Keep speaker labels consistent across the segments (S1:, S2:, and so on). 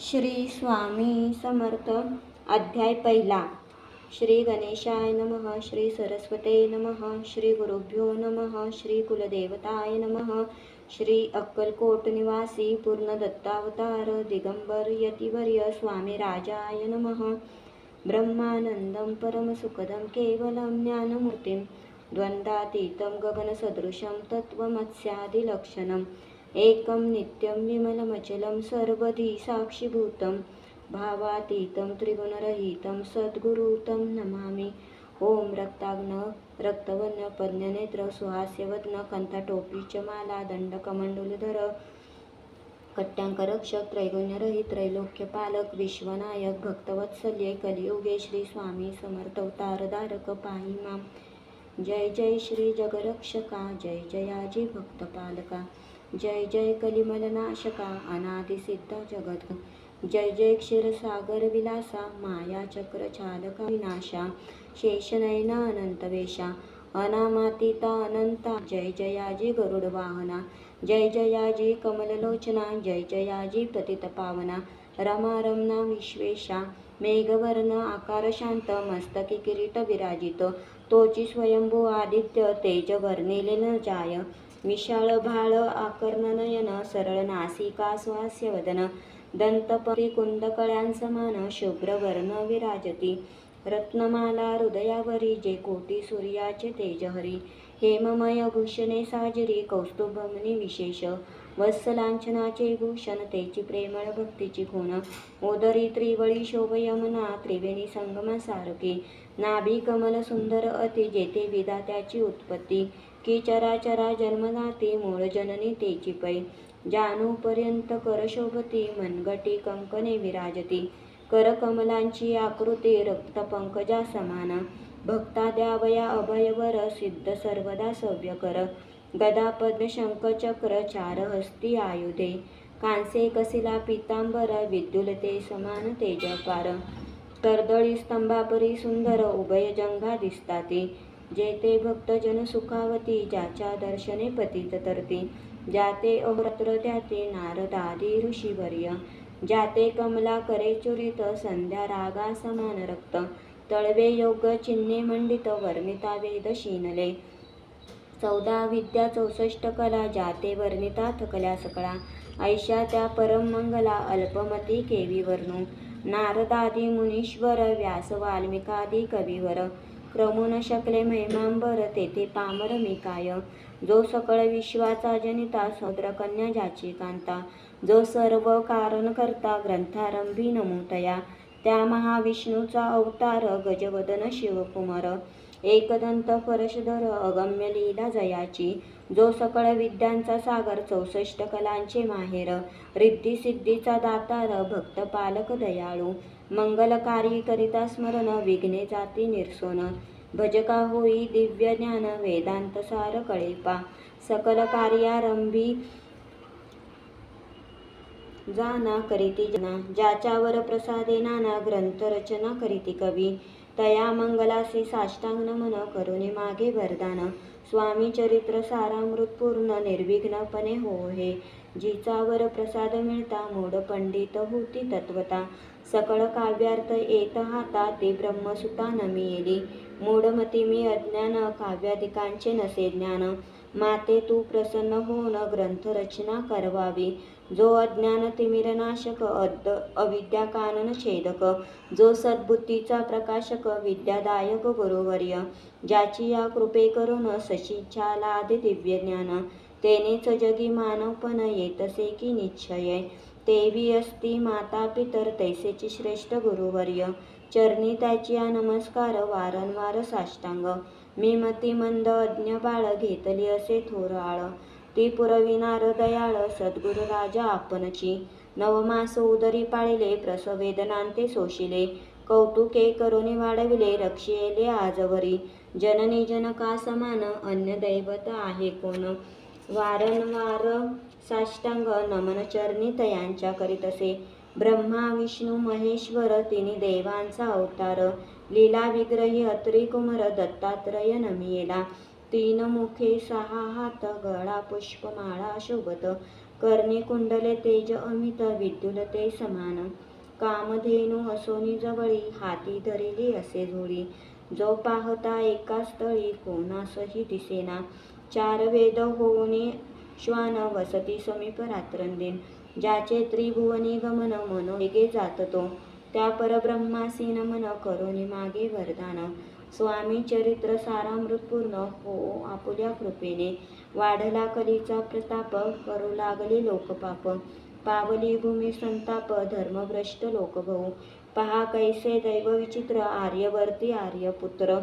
S1: श्री स्वामी समर्थ. अध्याय पहिला. श्री गणेशाय नमः. श्री सरस्वते नमः. श्री गुरुभ्यो नमः. श्री कुलदेवताय नमः. श्री अक्कलकोट निवासी पूर्ण दत्तावतार दिगंबर यतिवर्य स्वामी राजाय नमः. ब्रह्मानंदं परमसुखदं केवलं ज्ञानमूर्तिं द्वंद्वातीतं गगनसदृशं तत्त्वमस्यादिलक्षणम् एकं नित्यं विमलमचलं सर्वधी साक्षीभूतं भावातीतं त्रिगुणरहितं सद्गुरुतं नमामि. ओम रक्ताग्न रक्तवर्ण पद्मनेत्र सुहास्यवदन कंठटोपीचमाला दंडकमंडलधर कट्यांकरक्षक त्रैगुण्यरहित त्रैलोक्यपालक विश्वनायक भक्तवत्सल्ये कलियुगे श्री स्वामी समर्थवतारधारक पाहि मां. जय जय श्री जगरक्षका. जय जयाजी भक्तपालका. जय जय कलिमलनाशका अनादिसिद्ध जगत. जय जय क्षीरसागर विलासा माया चक्र चालका विनाशा शेषनयना अनंतवेशा अनामातीता अनंता. जय जयाजी गरुड वाहना. जय जयाजी कमललोचना. जय जयाजी पतितपावना रमा रमणा विश्वेशा. मेघवर्ण आकार शांत मस्तकी किरीट विराजित तोची स्वयंभू आदित्य तेज वर्णिले न जाय. विशाळ भाळ आकर्णनयन सरळ नासिका स्वास्यवदन दंतपरी कुंदकळ्यांसमान शुभ्रवर्ण विराजती. रत्नमाला हृदयावरी जे कोटी सूर्याचे तेजहरी. हेममय भूषणे साजरी कौस्तुभमनी विशेष वत्सलांछनाचे भूषण तेची प्रेमळ भक्तीची खूण. उदरी त्रिवळी शोभयमना त्रिवेणी संगमा सारखी. नाभी कमल सुंदर अति जेथे विधात्याची उत्पत्ती. की चराचरा जन्मदाती मूळ जननी तेची पै. जानूपर्यंत कर शोभती मनगटी कंकणे विराजती. कर कमलांची आकृती रक्तपंकजा समान. भक्ता द्यावया अभयवर सिद्ध सर्वदा सव्यकर. गदा पद्म शंख चक्र चार हस्ती आयुधे. कांसे कसिला पीतांबर विद्युलते समान तेजपार. कर्दळी स्तंभापरी सुंदर उभय जंघा दिसताती. जेते भक्तजन सुखावती ज्याच्या दर्शने पतित तरती. ज्याते अहोरात्र त्याते नारदादी ऋषीवर्य. ज्याते कमला करे चुरित संध्या रागा समान रक्त. तळवे योग चिन्हे मंडित वर्णिता वेद शीनले. 14 विद्या 64 कला ज्याते वर्णिता थकल्या सकळा. ऐशा त्या परम मंगला अल्पमती केवी वर्णू. नारदादी मुनीश्वर व्यास वाल्मिकादी कविवर. क्रमून शकले महिमांबर तेथे पामर मी काय. जो सकळ विश्वाचा जनिता समुद्रकन्या ज्याची कांता. जो सर्व कारण करता ग्रंथारंभी नमूतया. त्या महाविष्णूचा अवतार गजवदन शिवकुमार. एकदंत परशधर अगम्य लीला जयाची. जो सकळ विद्यांचा सागर 64 कलांचे माहेर. रिद्धी सिद्धीचा दातार भक्त पालक दयाळू. मंगलकारी करिता स्मरण विघ्ने जाती निरसोन. भजका होई दिव्य ज्ञान वेदांत सार कळेपा. सकल कार्यारंभी जाना करीती जना. ज्याच्यावर प्रसादे नाना ग्रंथ रचना करीती कवी. तया मंगलासी साष्टांग नमन करुणी मागे वरदान. स्वामी चरित्र सारामृत पूर्ण निर्विघ्नपणे हो हे. जिचावर प्रसाद मिळता मूढ पंडित होती तत्वता. सकळ काव्यार्थ येत हाता ती ब्रह्मसुता नमियेली. मूढमती मी अज्ञान काव्यादिकांचे नसे ज्ञान. माते तू प्रसन्न होऊन ग्रंथरचना करवावी. जो अज्ञान तिमिरनाशक अविद्या कानन छेदक. जो सद्बुद्धीचा प्रकाशक विद्यादायक गुरुवर्य. ज्याची या कृपे करून सशिच्छालादे दिव्य ज्ञान. तेनेच जगी मानवपण येतसे की निश्चय. तेवी असती माता पितर तैसेची श्रेष्ठ गुरुवर्य. चरणी त्याची नमस्कार वारंवार साष्टांग. मी मती मंद अज्ञ बाळ घेतली असे थोर आळ. ती पुरविनार दयाळ सद्गुरु राजा आपणची. नवमास उदरी पाळिले प्रसवेदनांते सोशिले. कौतुके करुणी वाढविले रक्षिले आजवरी. जननी जनका समान अन्य दैवत आहे कोण. वारंवार साष्टांग नमन चरणी तयांच्या करीतसे. ब्रह्मा विष्णू महेश्वर तिन्ही देवांचा अवतार. लीला विग्रही अत्री कुमार दत्तात्रय नमियेला. 3 मुखे 6 हात गळा पुष्पमाळा शोभत. कर्णी कुंडले तेज अमित विद्युलते समान. कामधेनू असोनी जवळी हाती धरिली असे झोळी. जो पाहता एकाच स्थळी कोणासही दिसेना. चार वेद होऊनी श्वान वसती समीप रात्रंदिन. ज्याचे त्रिभुवनी गमन मनोवेगे जात तो. त्या परब्रह्मासी नमन करोनी मागे वरदान. स्वामी चरित्र सारामृतपूर्ण हो आपुल्या कृपेने. वाढला कलीचा प्रताप करू लागले लोकपाप. पावली भूमी संताप धर्मभ्रष्ट लोकभऊ. पहा कैसे दैव विचित्र आर्यवर्ती आर्यपुत्र.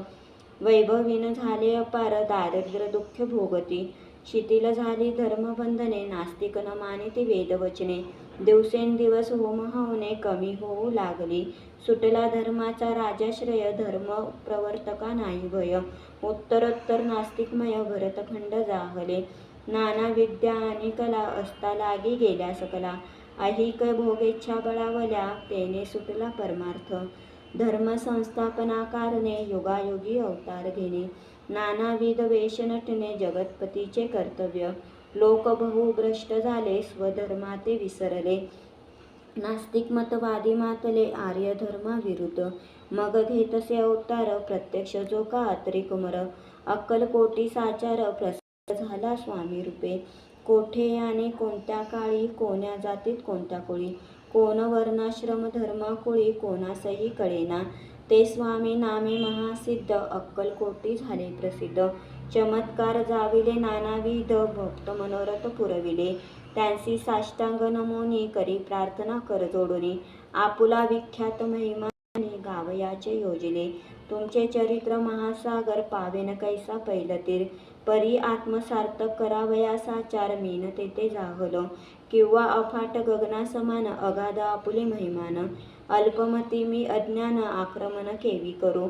S1: वैभवीन झाले अपार दारिद्र्य दुःख भोगती. शिथिल झाली धर्मबंधने नास्तिक न मानिती वेदवचने. दिवसेंदिवस होम हवने कमी होऊ लागली. सुटला धर्माचा राजाश्रय धर्म प्रवर्तका नाही भय. उत्तरोत्तर नास्तिकमय भरतखंड जाहले. नाना विद्या आणि कला असता लागी गेल्या सकला. ऐहिक भोगेच्छा बळावल्या तेने सुटला परमार्थ. धर्म संस्थापना कारणे युगायुगी अवतार घेणे. नानाविध वेश नटणे जगतपतीचे कर्तव्य. लोक बहु भ्रष्ट झाले स्वधर्माते विसरले. नास्तिक मतवादी मातले आर्य धर्माविरुद्ध. मग घेतसे अवतार प्रत्यक्ष जो का अत्रिकुमर. अक्कलकोटी साचार प्रसिद्ध झाला स्वामी रूपे. कोठे आणि कोणत्या काळी कोण्या जातीत कोणत्या कुळी. कोण वर्णाश्रम धर्म कुळी कोणासही कळेना. ते स्वामी नामे महासिद्ध अक्कलकोटी झाले प्रसिद्ध. चमत्कार जाविले नानाविध भक्त मनोरथ पुरविले. त्यांसी साष्टांग नमोनी करी प्रार्थना कर जोडुनी. आपुला विख्यात महिमा गावयाचे योजिले. तुमचे चरित्र महासागर पावेन कैसा पैलतीर. परी आत्मसार्थक करावया साचार मीन तेथे जाहलो. किंवा अफाट गगना समान अगाध आपुले महिमान. अल्पमती मी अज्ञान आक्रमण केवी करू.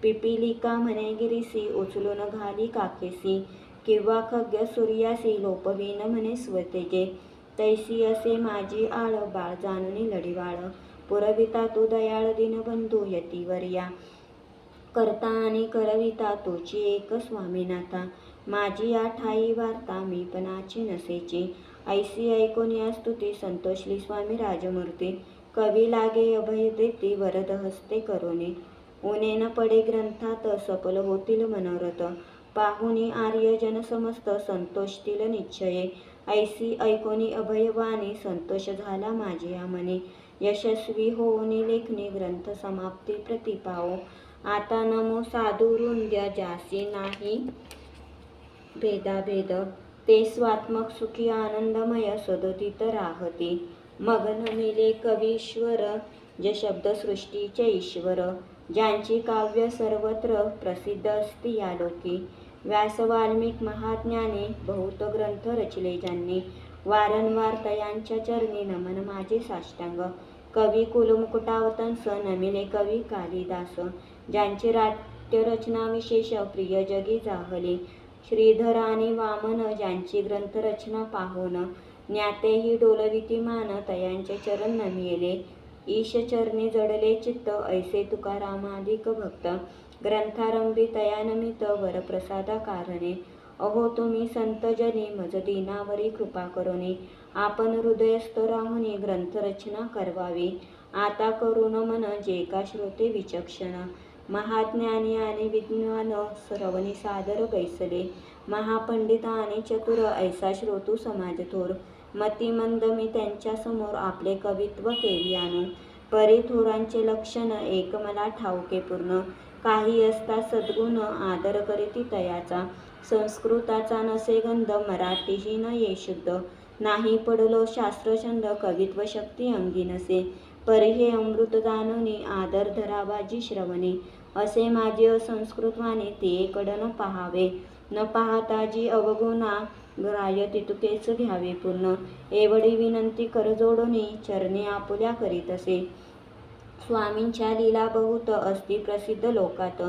S1: पिपीलिका म्हणे गिरीसी उचलून घाली काखेसी. किंवा खग्ग सूर्यासी लोपवीन म्हणे स्वतेजे. तैसी असे माझी आळ बाळ जाणूनी लढीवाळ. पुरविता तू दयाळ दीनबंधू यतिवर्या. करता आणि करविता तोची एक स्वामीनाथा. माझी या ठाई वार्ता मी पणाची नसेची. ऐसी ऐकून या स्तुती संतोषली स्वामी राजमूर्ती. कवी लागे अभय देती वरद हस्ते करोनी. ऊने न पडे ग्रंथात सफल होतील मनोरथ. पाहुनी आर्य जन समस्त संतोषतील निश्चये. ऐसी ऐकोनी अभयवाणी संतोष झाला माझे मनी. यशस्वी होऊनी लेखनी ग्रंथ समाप्ती प्रति पाओ. आता नमो साधू वृंद्य ज्यासी नाही भेदाभेद. ते स्वात्मक सुखी आनंदमय सदोदित राहती. मग्न मिले कवीश्वर जे शब्द सृष्टीचे ईश्वर. ज्यांची काव्य सर्वत्र प्रसिद्ध असती या लोकी. व्यास वाल्मिक महाज्ञानी बहुत ग्रंथ रचले ज्यांनी. वारंवार तयांच्या चरणी नमन माझे साष्टांग. कवी कुलमुकुटावतंस नमिले कवी कालिदास. ज्यांची नाट्यरचना विशेष प्रिय जगी जाहली. श्रीधर आणि वामन ज्यांची ग्रंथरचना पाहून ज्ञातेही डोलविती मान तयांचे चरण नमिले. ईश चरणी जडले चित्त ऐसे तुकारामाधिक भक्त. ग्रंथारंभी तयानमित वरप्रसादा कारणे. अहो तुम्ही संतजनी मज दीनावरी कृपा करोनी. आपण हृदयस्थ राहुनी ग्रंथरचना करवावी. आता करून मन जे का श्रोते विचक्षण. महाज्ञानी आणि विद्वान श्रवणी सादर बैसले. महापंडित आणि चतुर ऐसा श्रोतू समाज थोर. मतिमंद मी त्यांच्या समोर आपले कवित्व केवी आणू. परी थोरांचे लक्षण एक मला ठाऊके पूर्ण. काही असता सद्गुण आदर करीती तयाचा. संस्कृताचा नसे गंध मराठीही न ये शुद्ध. नाही पडलो शास्त्रछंद कवित्व शक्ती अंगी नसे. परी हे अमृत जाणोनी आदर धरावाजी श्रवणी. असे माझे असंस्कृतवाणी ते कडन पहावे. न पाहता जी अवगुणा ग्राह्य तितुकेच घ्यावे पूर्ण. एवढी विनंती कर जोडोनी चरणी आपुल्या करीतसे. स्वामींच्या लीला बहुत असती प्रसिद्ध लोकात.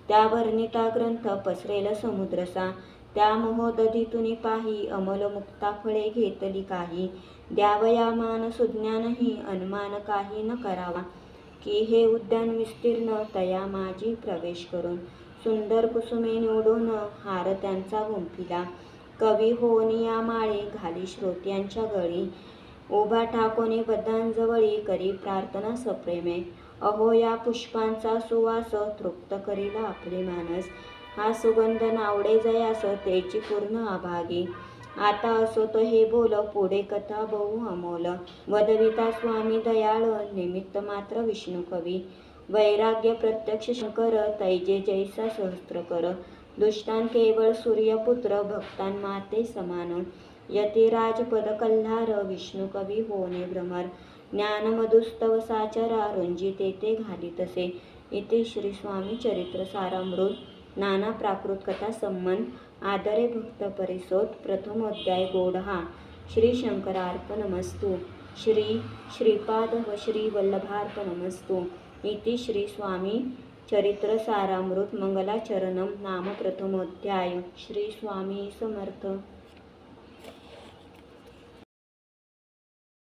S1: त्या वर्णिता ग्रंथ पसरेल समुद्रसा. त्या मोहदधीतुनी पाही अमल मुक्ता फळे घेतली काही. द्यावया मान सुज्ञानही अनुमान काही न करावा. की हे उद्यान विस्तीर्ण तया माझी प्रवेश करून. सुंदर कुसुमे निवडून हार त्यांचा गुंफिला. कवी होनिया माळे घाली श्रोत्यांच्या गळी, उभा ठाकोनी बद्धांजवळी करी प्रार्थना सप्रेमे. अहो या पुष्पांचा सुवास तृप्त करील आपले मानस, हा सुगंध नावडे जयास तेची पूर्ण अभागी. आता असो तो हे बोल पुढे कथा बहु अमोल, वदविता स्वामी दयाळ निमित्त मात्र विष्णू कवी. वैराग्य प्रत्यक्ष शंकर तैजे जैसा सहस्त्र कर, दुष्टान केवळ सूर्यपुत्र भक्तान माते समान. यतिराज पद कल्हार विष्णू कवी होणे भ्रमर, ज्ञान मधुस्तव साचरा रुंजी तेथे घाली तसे. इति श्री स्वामी चरित्र सारामृत नाना प्राकृत कथा संबंध आदरे भक्त परिसोत प्रथमोध्याय गोडहा. श्री शंकरार्पणमस्तु. श्री श्रीपाद व श्री वल्लभार्पणमस्तु. इति श्री स्वामी चरित्र सारामृत मंगलाचरणम नाम प्रथमोध्याय. श्री स्वामी समर्थ.